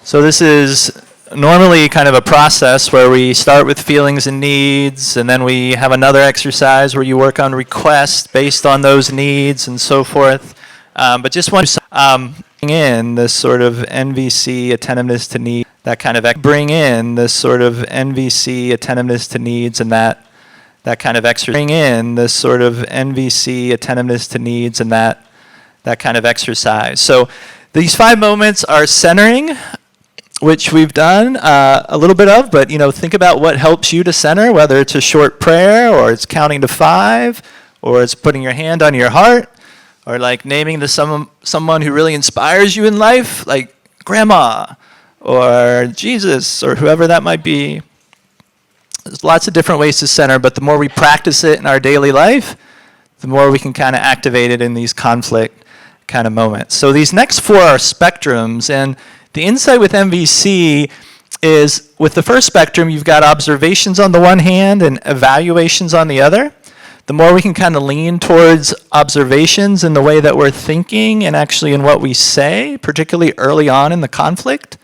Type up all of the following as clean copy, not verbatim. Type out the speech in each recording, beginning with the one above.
So this is normally kind of a process where we start with feelings and needs, and then we have another exercise where you work on requests based on those needs and so forth. But just want to bring in this sort of NVC, attentiveness to need, that kind of bring in this sort of NVC, attentiveness to needs, and that kind of exercise. Bring in this sort of NVC, attentiveness to needs, and that kind of exercise. So these 5 moments are centering, which we've done a little bit of, but think about what helps you to center, whether it's a short prayer, or it's counting to 5, or it's putting your hand on your heart, or like naming to someone who really inspires you in life, like grandma, or Jesus, or whoever that might be. There's lots of different ways to center, but the more we practice it in our daily life, the more we can kind of activate it in these conflict kind of moments. So these next 4 are spectrums, and the insight with MVC is, with the first spectrum, you've got observations on the one hand and evaluations on the other. The more we can kind of lean towards observations in the way that we're thinking and actually in what we say, particularly early on in the conflict,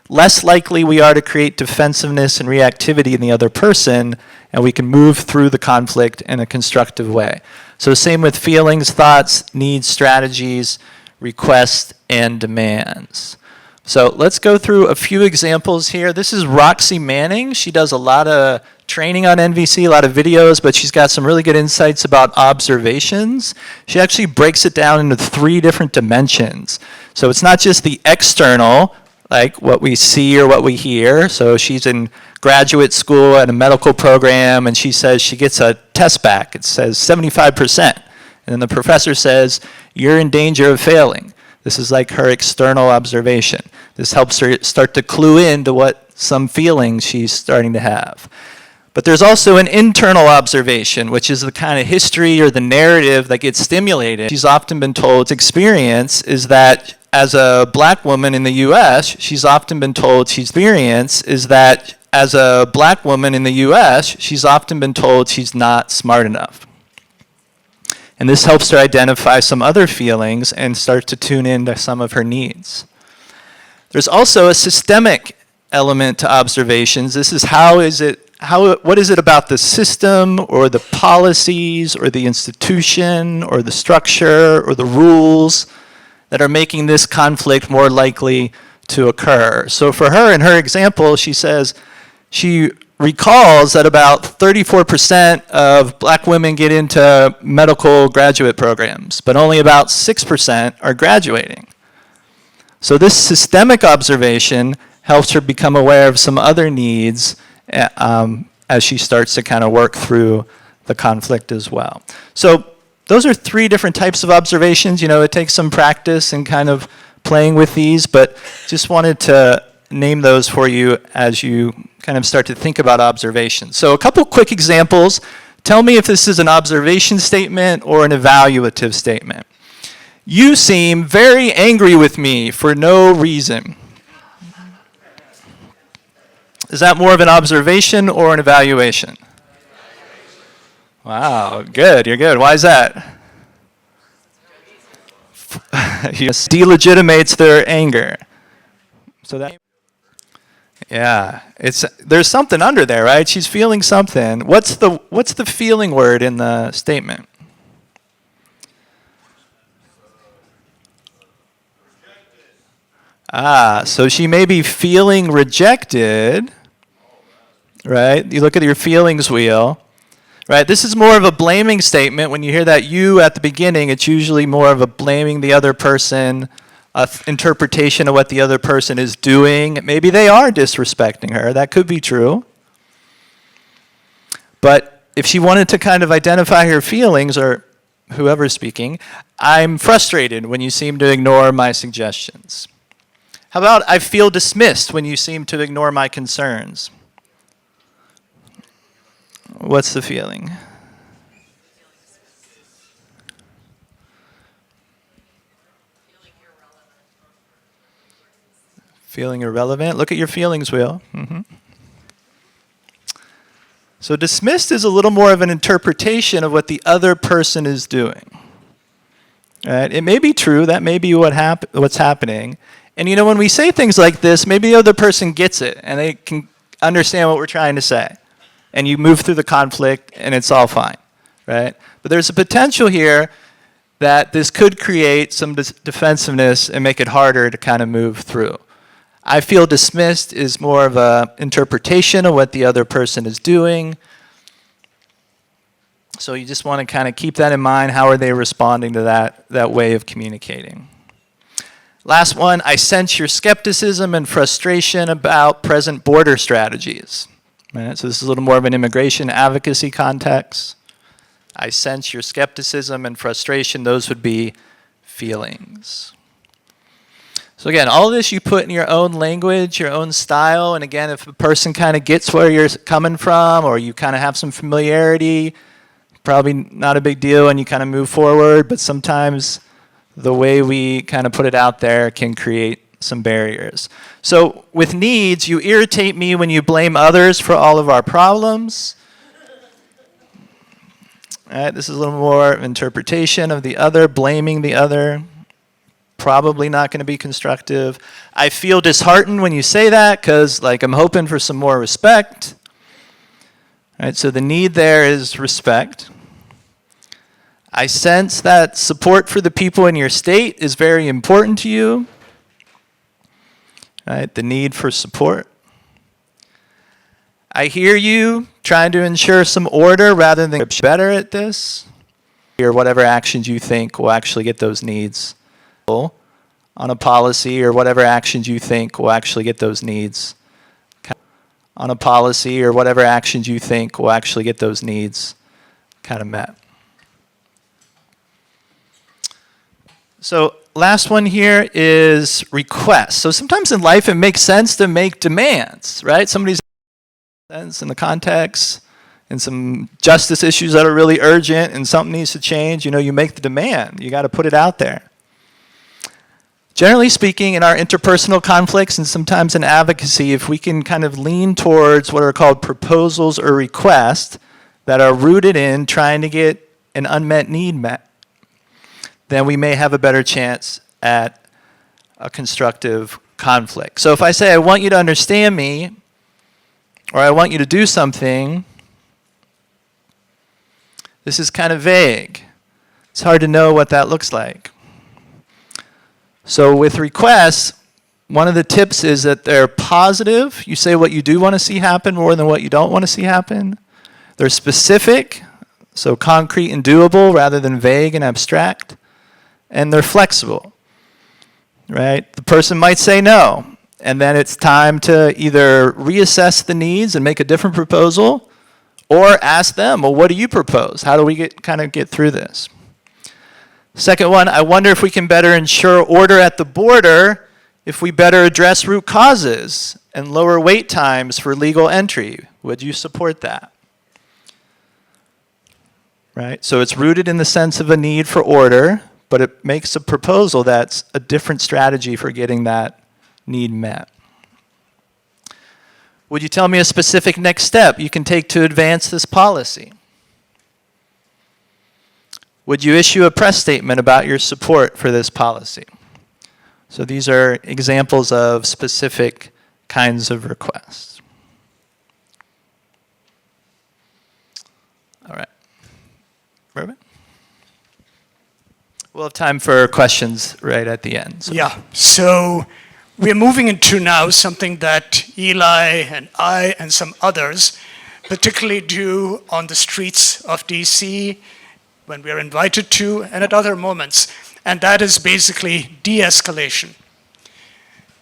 less likely we are to create defensiveness and reactivity in the other person, and we can move through the conflict in a constructive way. So same with feelings, thoughts, needs, strategies, requests, and demands. So let's go through a few examples here. This is Roxy Manning. She does a lot of training on NVC, a lot of videos, but she's got some really good insights about observations. She actually breaks it down into 3 different dimensions. So it's not just the external, like what we see or what we hear. So she's in graduate school at a medical program, and she says she gets a test back. It says 75%. And then the professor says, you're in danger of failing. This is like her external observation. This helps her start to clue into what some feelings she's starting to have. But there's also an internal observation, which is the kind of history or the narrative that gets stimulated. She's often been told experience is that as a black woman in the U.S., she's often been told she's not smart enough. And this helps her identify some other feelings and start to tune into some of her needs. There's also a systemic element to observations. This is what is it about the system or the policies or the institution or the structure or the rules that are making this conflict more likely to occur. So for her, in her example, she says she recalls that about 34% of black women get into medical graduate programs, but only about 6% are graduating. So this systemic observation helps her become aware of some other needs as she starts to kind of work through the conflict as well. So those are 3 different types of observations. It takes some practice and kind of playing with these, but just wanted to name those for you as you kind of start to think about observations. So a couple quick examples. Tell me if this is an observation statement or an evaluative statement. You seem very angry with me for no reason. Is that more of an observation or an evaluation? Wow, good, you're good. Why is that? Delegitimates their anger. So that, yeah, there's something under there, right? She's feeling something. What's the feeling word in the statement? So she may be feeling rejected, right? You look at your feelings wheel, right? This is more of a blaming statement. When you hear that you at the beginning, it's usually more of a blaming the other person, interpretation of what the other person is doing. Maybe they are disrespecting her. That could be true. But if she wanted to kind of identify her feelings, or whoever's speaking, I'm frustrated when you seem to ignore my suggestions. How about I feel dismissed when you seem to ignore my concerns? What's the feeling? Feeling irrelevant. Look at your feelings wheel. Mm-hmm. So dismissed is a little more of an interpretation of what the other person is doing. Right? It may be true, that may be what's happening. And you know, when we say things like this, maybe the other person gets it and they can understand what we're trying to say. And you move through the conflict and it's all fine, right? But there's a potential here that this could create some defensiveness and make it harder to kind of move through. I feel dismissed is more of an interpretation of what the other person is doing. So you just want to kind of keep that in mind. How are they responding to that way of communicating? Last one, I sense your skepticism and frustration about present border strategies. Right? So this is a little more of an immigration advocacy context. I sense your skepticism and frustration. Those would be feelings. So again, all of this you put in your own language, your own style, and again, if a person kind of gets where you're coming from or you kind of have some familiarity, probably not a big deal and you kind of move forward, but sometimes the way we kind of put it out there can create some barriers. So with needs, you irritate me when you blame others for all of our problems. All right, this is a little more interpretation of the other, blaming the other. Probably not going to be constructive. I feel disheartened when you say that because like I'm hoping for some more respect. All right, so the need there is respect. I sense that support for the people in your state is very important to you. All right, the need for support. I hear you trying to ensure some order rather than better at this. Or whatever actions you think will actually get those needs on a policy or whatever actions you think will actually get those needs on a policy or whatever actions you think will actually get those needs kind of met. So last one here is requests. So sometimes in life it makes sense to make demands, right? Somebody's in the context and some justice issues that are really urgent and something needs to change, you know, you make the demand. You got to put it out there. Generally speaking, in our interpersonal conflicts and sometimes in advocacy, if we can kind of lean towards what are called proposals or requests that are rooted in trying to get an unmet need met, then we may have a better chance at a constructive conflict. So if I say, I want you to understand me, or I want you to do something, this is kind of vague. It's hard to know what that looks like. So with requests, one of the tips is that they're positive. You say what you do want to see happen more than what you don't want to see happen. They're specific, so concrete and doable rather than vague and abstract. And they're flexible, right? The person might say no, and then it's time to either reassess the needs and make a different proposal, or ask them, well, what do you propose? How do we get through this? Second one, I wonder if we can better ensure order at the border if we better address root causes and lower wait times for legal entry. Would you support that? Right? So it's rooted in the sense of a need for order, but it makes a proposal that's a different strategy for getting that need met. Would you tell me a specific next step you can take to advance this policy? Would you issue a press statement about your support for this policy? So these are examples of specific kinds of requests. All right. Merwyn? We'll have time for questions right at the end. So. Yeah, so we're moving into now something that Eli and I and some others particularly do on the streets of DC when we are invited to and at other moments, and that is basically de-escalation.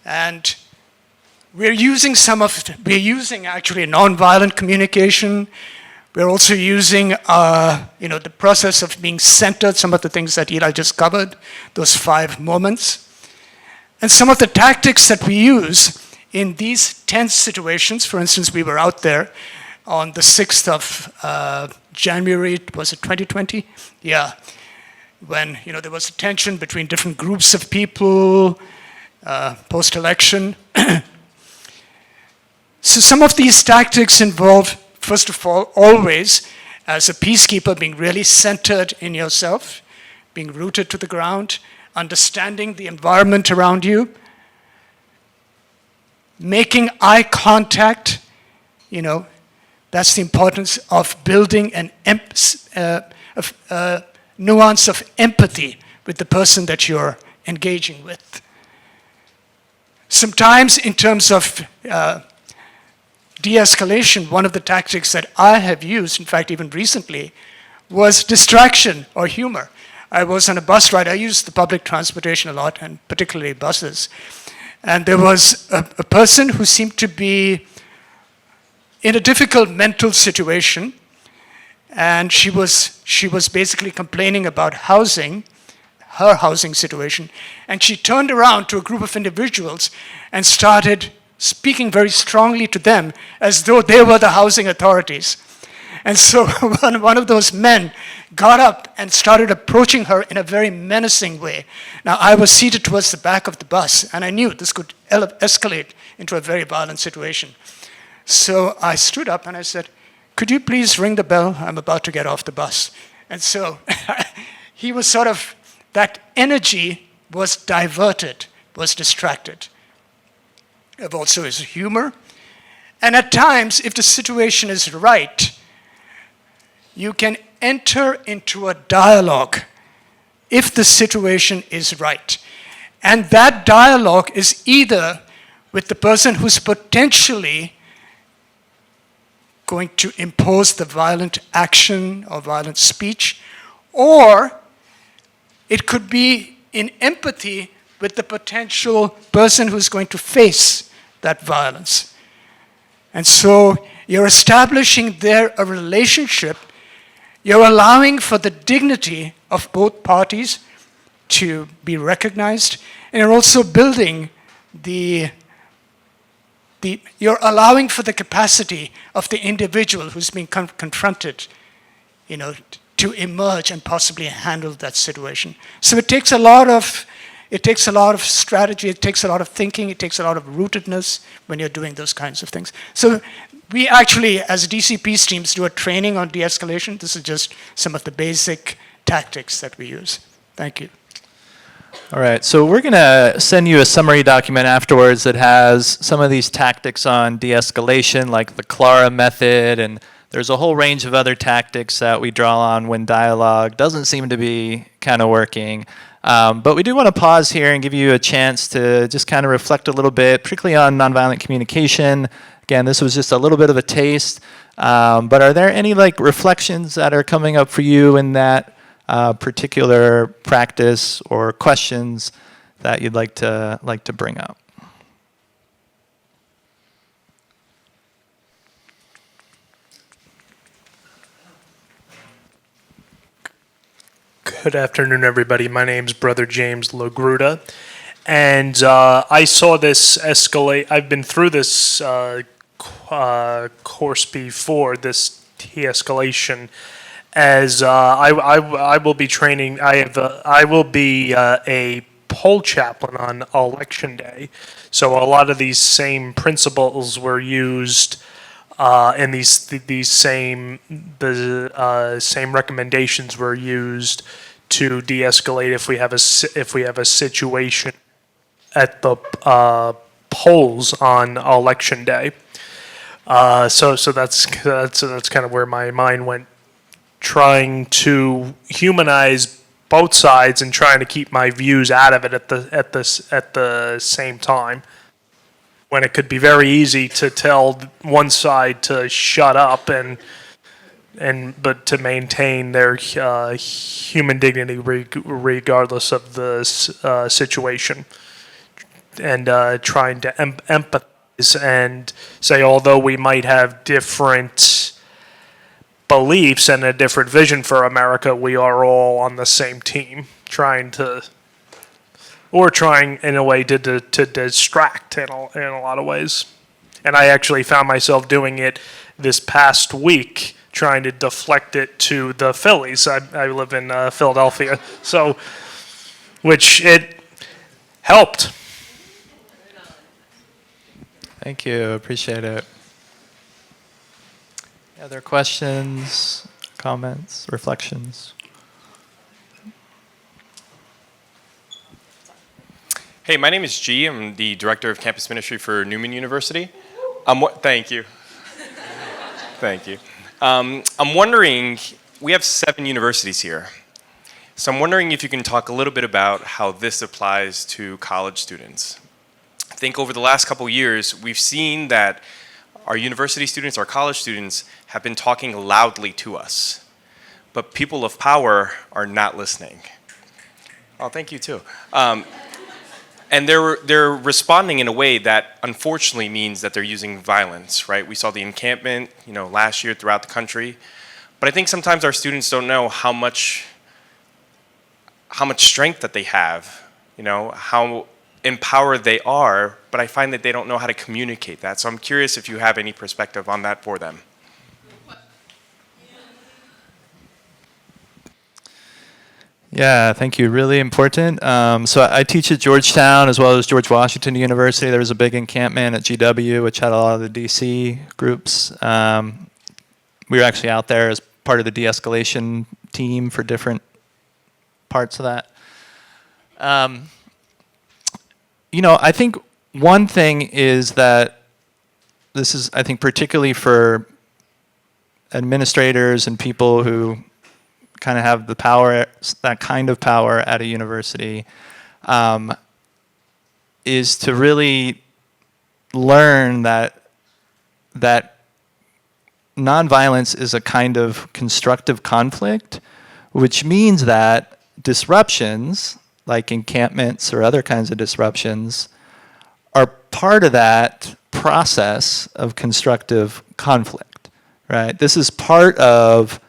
And we're using actually nonviolent communication. We're also using the process of being centered, some of the things that Eli just covered, those 5 moments. And some of the tactics that we use in these tense situations, for instance, we were out there on the 6th of January, was it 2020? Yeah, when there was a tension between different groups of people, post-election. So some of these tactics involve, first of all, always, as a peacekeeper, being really centered in yourself, being rooted to the ground, understanding the environment around you, making eye contact, that's the importance of building an nuance of empathy with the person that you're engaging with. Sometimes in terms of de-escalation, one of the tactics that I have used, in fact even recently, was distraction or humor. I was on a bus ride. I used the public transportation a lot, and particularly buses. And there was a person who seemed to be in a difficult mental situation, and she was basically complaining about housing, her housing situation, and she turned around to a group of individuals and started speaking very strongly to them as though they were the housing authorities. And so one of those men got up and started approaching her in a very menacing way. Now, I was seated towards the back of the bus, and I knew this could escalate into a very violent situation. So I stood up and I said, "Could you please ring the bell? I'm about to get off the bus." And so he was sort of, that energy was diverted, was distracted. Of also his humor. And at times, if the situation is right, you can enter into a dialogue if the situation is right. And that dialogue is either with the person who's potentially going to impose the violent action or violent speech, or it could be in empathy with the potential person who's going to face that violence. And so you're establishing there a relationship. You're allowing for the dignity of both parties to be recognized, and you're also building you're allowing for the capacity of the individual who's being confronted, to emerge and possibly handle that situation. So it takes a lot of strategy, it takes a lot of thinking, it takes a lot of rootedness when you're doing those kinds of things. So we actually, as DCP's teams, do a training on de-escalation. This is just some of the basic tactics that we use. Thank you. All right, so we're going to send you a summary document afterwards that has some of these tactics on de-escalation, like the Clara method, and there's a whole range of other tactics that we draw on when dialogue doesn't seem to be kind of working. But we do want to pause here and give you a chance to just kind of reflect a little bit, particularly on nonviolent communication. Again, this was just a little bit of a taste. But are there any reflections that are coming up for you in that particular practice, or questions that you'd like to bring up? Good afternoon, everybody. My name's Brother James Lagruda, and I saw this escalate. I've been through this course before, this de-escalation, as I will be training. I will be a poll chaplain on Election Day, so a lot of these same principles were used. And these same recommendations were used to de-escalate if we have a situation at the polls on Election Day. So that's kind of where my mind went, trying to humanize both sides and trying to keep my views out of it at the same time, when it could be very easy to tell one side to shut up but to maintain their human dignity regardless of the situation, and trying to empathize and say, although we might have different beliefs and a different vision for America, we are all on the same team, trying in a way to distract in a lot of ways. And I actually found myself doing it this past week, trying to deflect it to the Phillies. I live in Philadelphia, so which it helped. Thank you. Appreciate it. Other questions, comments, reflections? Hey, my name is G. I'm the Director of Campus Ministry for Newman University. Thank you. Thank you. I'm wondering, we have 7 universities here. So I'm wondering if you can talk a little bit about how this applies to college students. I think over the last couple years, we've seen that our university students, our college students, have been talking loudly to us. But people of power are not listening. Oh, thank you too. And they're responding in a way that unfortunately means that they're using violence, right? We saw the encampment, last year throughout the country. But I think sometimes our students don't know how much strength that they have, how empowered they are, but I find that they don't know how to communicate that. So I'm curious if you have any perspective on that for them. Yeah, thank you. Really important. So I teach at Georgetown as well as George Washington University. There was a big encampment at GW, which had a lot of the DC groups. We were actually out there as part of the de-escalation team for different parts of that. I think one thing is that this is, I think, particularly for administrators and people who kind of have the power, that kind of power at a university, is to really learn that nonviolence is a kind of constructive conflict, which means that disruptions, like encampments or other kinds of disruptions, are part of that process of constructive conflict, right? This is part of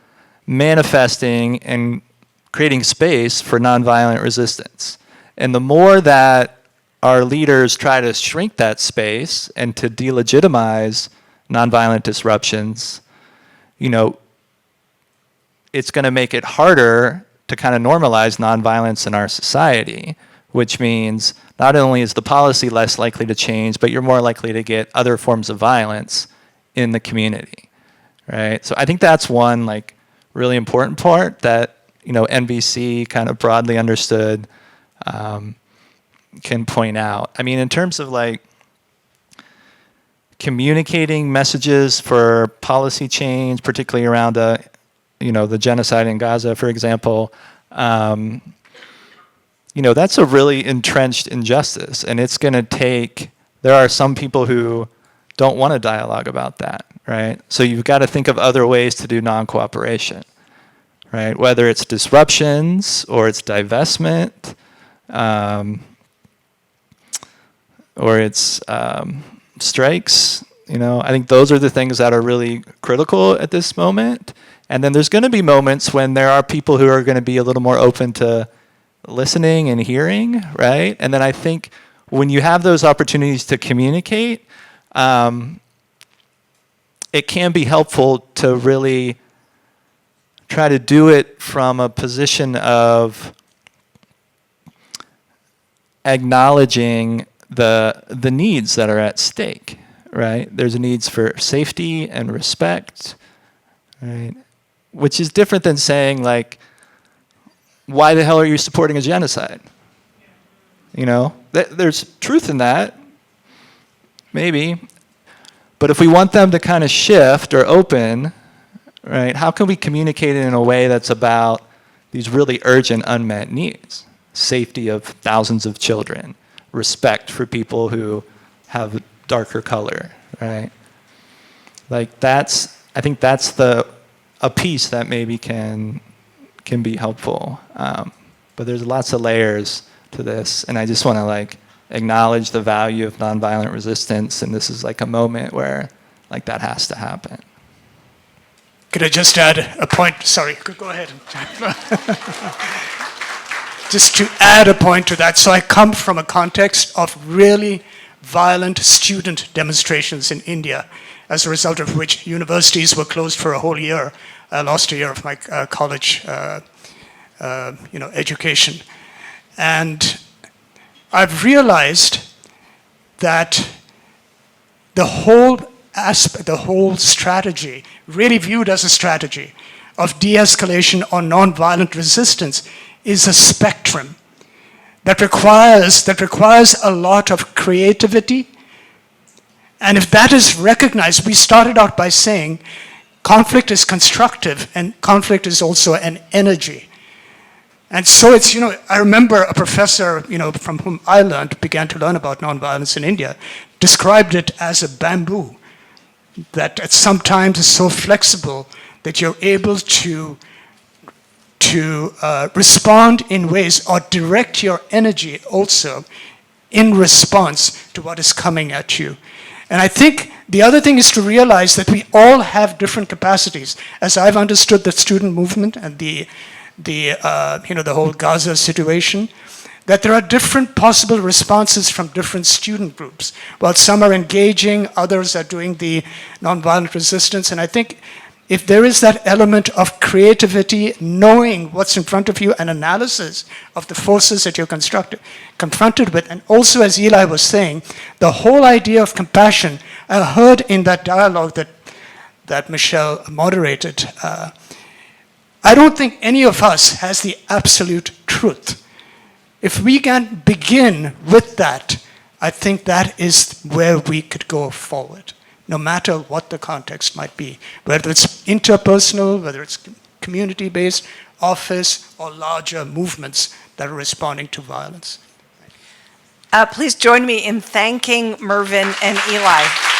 manifesting and creating space for nonviolent resistance. And the more that our leaders try to shrink that space and to delegitimize nonviolent disruptions, it's going to make it harder to kind of normalize nonviolence in our society, which means not only is the policy less likely to change, but you're more likely to get other forms of violence in the community, right? So I think that's one really important part that NBC kind of broadly understood can point out. I mean, in terms of communicating messages for policy change, particularly around the genocide in Gaza, for example, that's a really entrenched injustice, and it's going to take. There are some people who don't want to dialogue about that, right? So you've got to think of other ways to do non-cooperation, right? Whether it's disruptions or it's divestment, or it's strikes. I think those are the things that are really critical at this moment. And then there's going to be moments when there are people who are going to be a little more open to listening and hearing, right? And then I think when you have those opportunities to communicate, it can be helpful to really try to do it from a position of acknowledging the needs that are at stake, right? There's needs for safety and respect, right? Which is different than saying why the hell are you supporting a genocide? There's truth in that, maybe. But if we want them to kind of shift or open, right, how can we communicate it in a way that's about these really urgent unmet needs? Safety of thousands of children, respect for people who have darker color, right? I think that's a piece that maybe can be helpful. But there's lots of layers to this, and I just want to acknowledge the value of nonviolent resistance, and this is a moment where that has to happen. Could I just add a point? Sorry, go ahead. Just to add a point to that. So I come from a context of really violent student demonstrations in India, as a result of which universities were closed for a whole year. I lost a year of my college education. And I've realized that the whole aspect, the whole strategy, really viewed as a strategy of de-escalation or nonviolent resistance, is a spectrum. that requires a lot of creativity. And if that is recognized, we started out by saying conflict is constructive and conflict is also an energy. And so it's, I remember a professor, from whom I began to learn about nonviolence in India, described it as a bamboo that at some times is so flexible that you're able to respond in ways or direct your energy also in response to what is coming at you. And I think the other thing is to realize that we all have different capacities. As I've understood the student movement and the whole Gaza situation, that there are different possible responses from different student groups. While some are engaging, others are doing the nonviolent resistance. And I think if there is that element of creativity, knowing what's in front of you, and analysis of the forces that you're confronted with, and also, as Eli was saying, the whole idea of compassion, I heard in that dialogue that Michelle moderated, I don't think any of us has the absolute truth. If we can begin with that, I think that is where we could go forward, no matter what the context might be, whether it's interpersonal, whether it's community-based, office, or larger movements that are responding to violence. Please join me in thanking Merwyn and Eli.